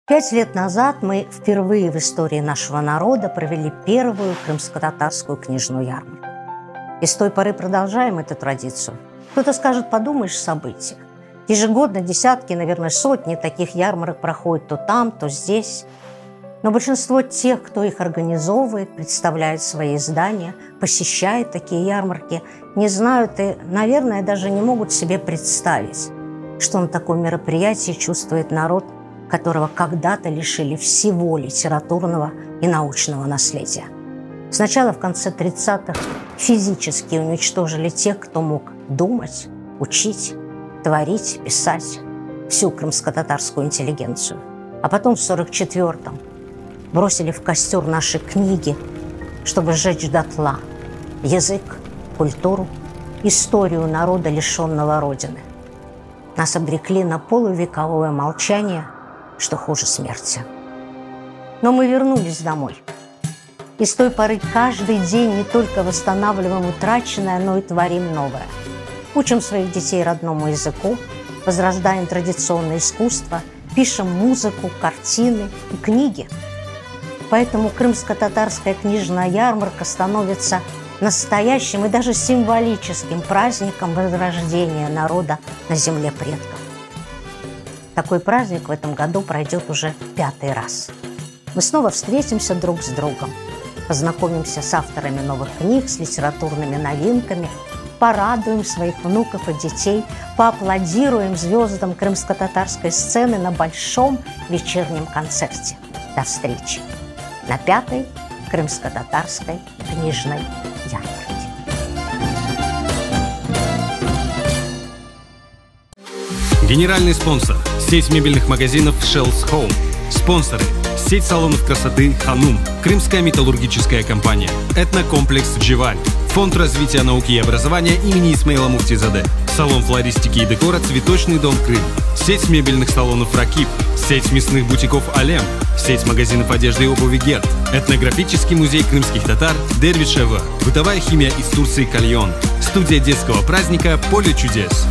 5 лет назад мы впервые в истории нашего народа провели первую крымско-татарскую книжную ярмарку. И с той поры продолжаем эту традицию. Кто-то скажет, подумаешь, события. Ежегодно десятки, наверное, сотни таких ярмарок проходят то там, то здесь. Но большинство тех, кто их организовывает, представляет свои издания, посещает такие ярмарки, не знают и, наверное, даже не могут себе представить, что на таком мероприятии чувствует народ, которого когда-то лишили всего литературного и научного наследия. Сначала в конце 30-х физически уничтожили тех, кто мог думать, учить, творить, писать, всю крымско-татарскую интеллигенцию. А потом в 44-м бросили в костер наши книги, чтобы сжечь дотла язык, культуру, историю народа, лишенного Родины. Нас обрекли на полувековое молчание, что хуже смерти. Но мы вернулись домой. И с той поры каждый день не только восстанавливаем утраченное, но и творим новое. Учим своих детей родному языку, возрождаем традиционное искусство, пишем музыку, картины и книги. Поэтому крымско-татарская книжная ярмарка становится настоящим и даже символическим праздником возрождения народа на земле предков. Такой праздник в этом году пройдет уже 5-й раз. Мы снова встретимся друг с другом, познакомимся с авторами новых книг, с литературными новинками, порадуем своих внуков и детей, поаплодируем звездам крымско-татарской сцены на большом вечернем концерте. До встречи на 5-й крымско-татарской книжной ярмарке. Генеральный спонсор – сеть мебельных магазинов Shells Home. Спонсоры – сеть салонов красоты «Ханум», Крымская металлургическая компания, этнокомплекс «Дживаль», Фонд развития науки и образования имени Исмаила Муфтизаде, салон флористики и декора «Цветочный дом Крым», сеть мебельных салонов «Ракиб», сеть мясных бутиков «Алем», сеть магазинов одежды и обуви «Герд», этнографический музей крымских татар «Дервишева», бытовая химия из Турции «Кальон», студия детского праздника «Поле чудес».